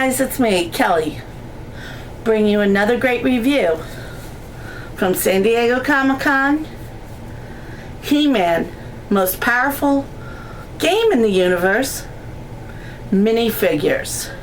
guys, it's me, Kelly, bringing you another great review from San Diego Comic-Con. He-Man, most powerful game in the universe, minifigures.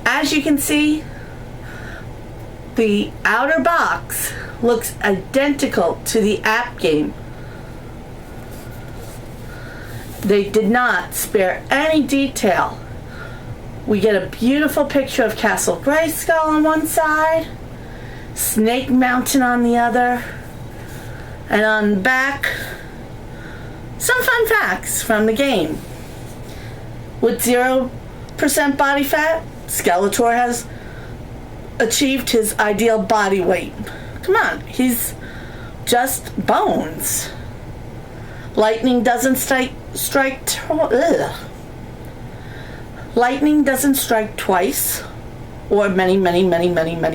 As you can see, the outer box looks identical to the app game. They did not spare any detail. We get a beautiful picture of Castle Grayskull on one side, Snake Mountain on the other, and on the back, some fun facts from the game. With 0% body fat, Skeletor has achieved his ideal body weight. Come on, he's just bones. Lightning doesn't strike Lightning doesn't strike twice, or many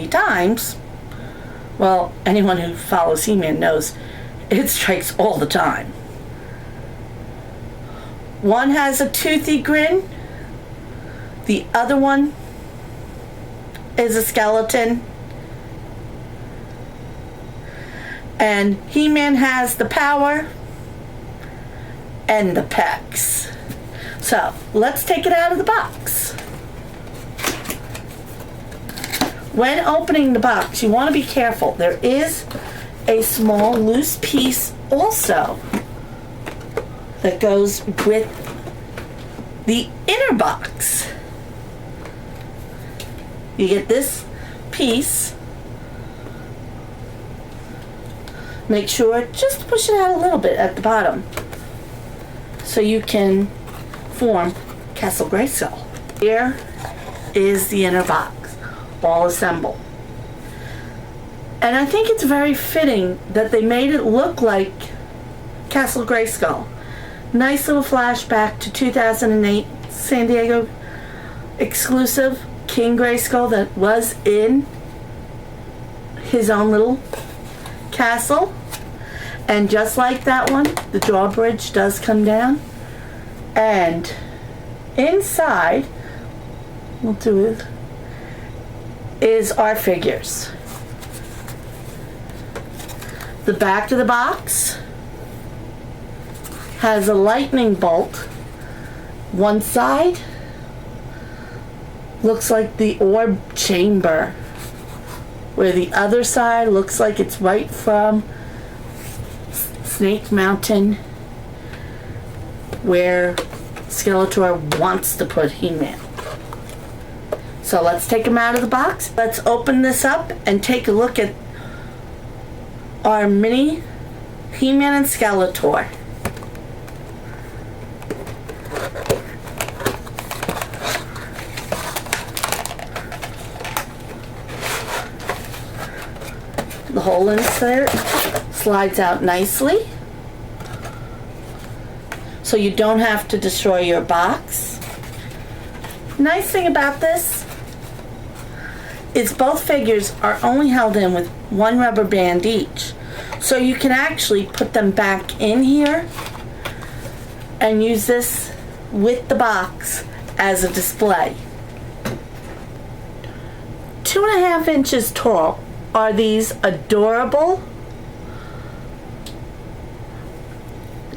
times. Well, anyone who follows He-Man knows it strikes all the time. One has a toothy grin, the other one is a skeleton, and He-Man has the power and the pecs. So let's take it out of the box. When opening the box, you want to be careful. There is a small loose piece also that goes with the inner box. You get this piece. Make sure just to push it out a little bit at the bottom so you can form Castle Grayskull. Here is the inner box, all assembled. And I think it's very fitting that they made it look like Castle Grayskull. Nice little flashback to 2008 San Diego exclusive King Grayskull that was in his own little castle. And just like that one, the drawbridge does come down. And inside, we'll do it, is our figures. The back of the box has a lightning bolt. One side looks like the orb chamber, where the other side looks like it's right from Snake Mountain, where Skeletor wants to put He-Man. So let's take him out of the box. Let's open this up and take a look at our mini He-Man and Skeletor. The hole insert slides out nicely, so you don't have to destroy your box. Nice thing about this is both figures are only held in with one rubber band each, so you can actually put them back in here and use this with the box as a display. 2.5 inches tall are these adorable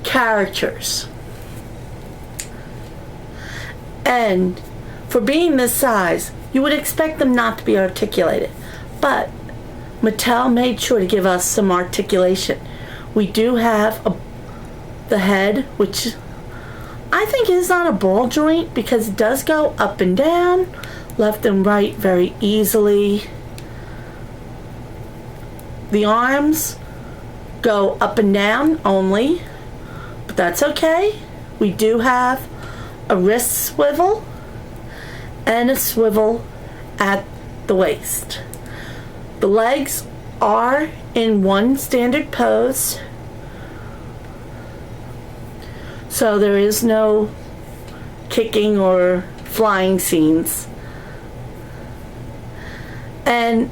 characters. And for being this size, you would expect them not to be articulated, but Mattel made sure to give us some articulation. We do have the head, which I think is on a ball joint because it does go up and down, left and right very easily. The arms go up and down only, but that's okay. We do have a wrist swivel and a swivel at the waist. The legs are in one standard pose, so there is no kicking or flying scenes. And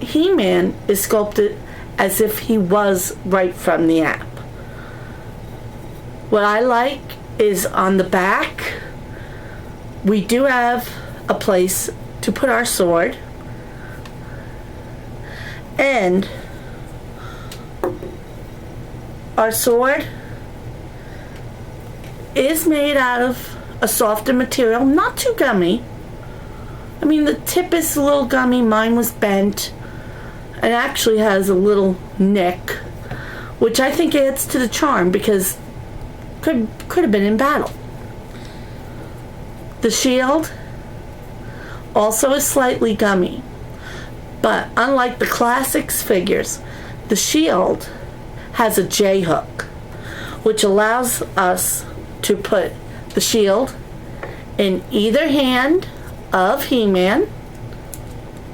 He-Man is sculpted as if he was right from the app. What I like is on the back, we do have a place to put our sword, and our sword is made out of a softer material, not too gummy. I mean, the tip is a little gummy. Mine was bent and actually has a little nick, which I think adds to the charm because could have been in battle. The shield also is slightly gummy, but unlike the classics figures, the shield has a J hook, which allows us to put the shield in either hand of He-Man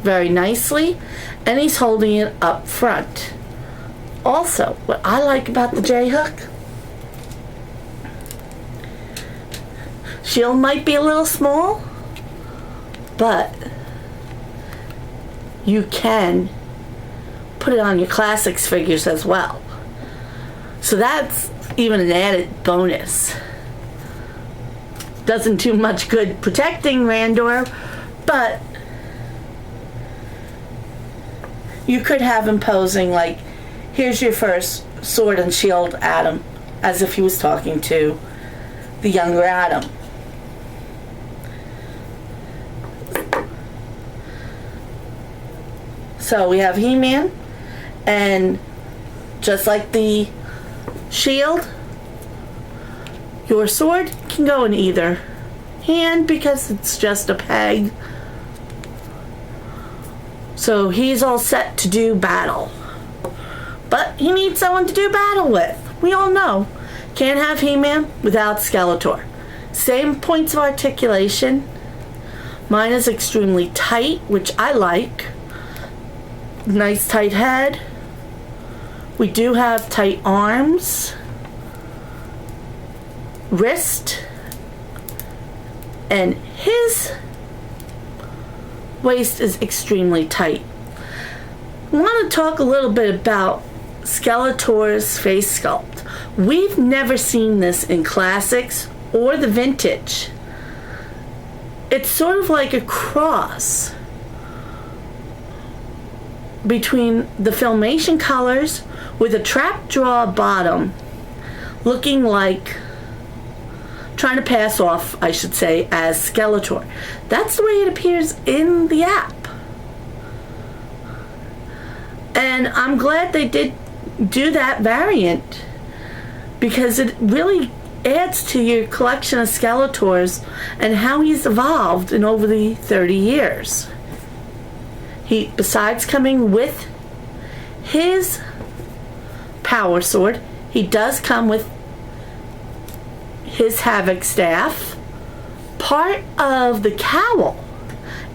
very nicely, and he's holding it up front. Also, what I like about the J hook, shield might be a little small, but you can put it on your classics figures as well. So that's even an added bonus. Doesn't do much good protecting Randor, but you could have him posing like, here's your first sword and shield Adam, as if he was talking to the younger Adam. So we have He-Man, and just like the shield, your sword can go in either hand because it's just a peg. So he's all set to do battle. But he needs someone to do battle with. We all know. Can't have He-Man without Skeletor. Same points of articulation. Mine is extremely tight, which I like. Nice tight head. We do have tight arms, wrist, and his waist is extremely tight. I want to talk a little bit about Skeletor's face sculpt. We've never seen this in classics or the vintage. It's sort of like a cross between the Filmation colors with a trap draw bottom, looking like, trying to pass off, I should say, as Skeletor. That's the way it appears in the app. And I'm glad they did do that variant because it really adds to your collection of Skeletors and how he's evolved in over the 30 years. He, besides coming with his power sword, he does come with his Havoc staff. Part of the cowl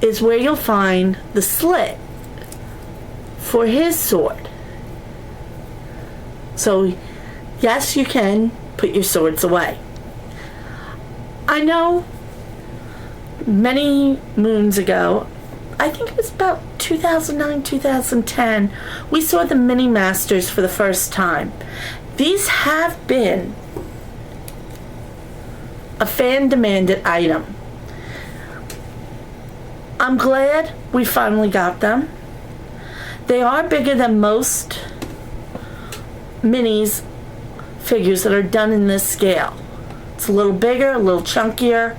is where you'll find the slit for his sword. So yes, you can put your swords away. I know many moons ago, I think it was about 2009, 2010, we saw the Mini Masters for the first time. These have been a fan-demanded item. I'm glad we finally got them. They are bigger than most minis figures that are done in this scale. It's a little bigger, a little chunkier.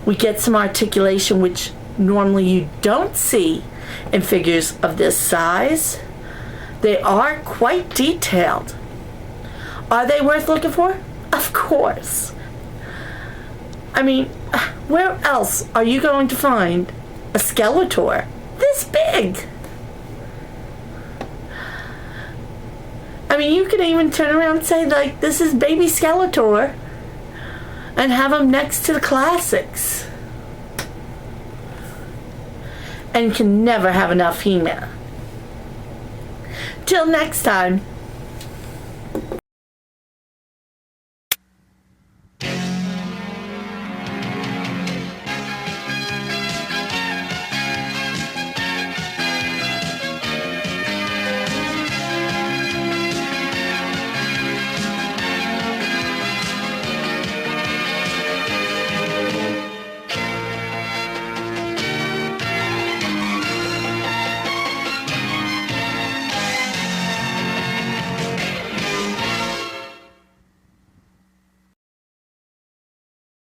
We get some articulation, which normally you don't see in figures of this size. They are quite detailed. Are they worth looking for? Of course. I mean, where else are you going to find a Skeletor this big? I mean, you could even turn around and say, like, this is baby Skeletor and have him next to the classics. And can never have enough He-Man. Till next time.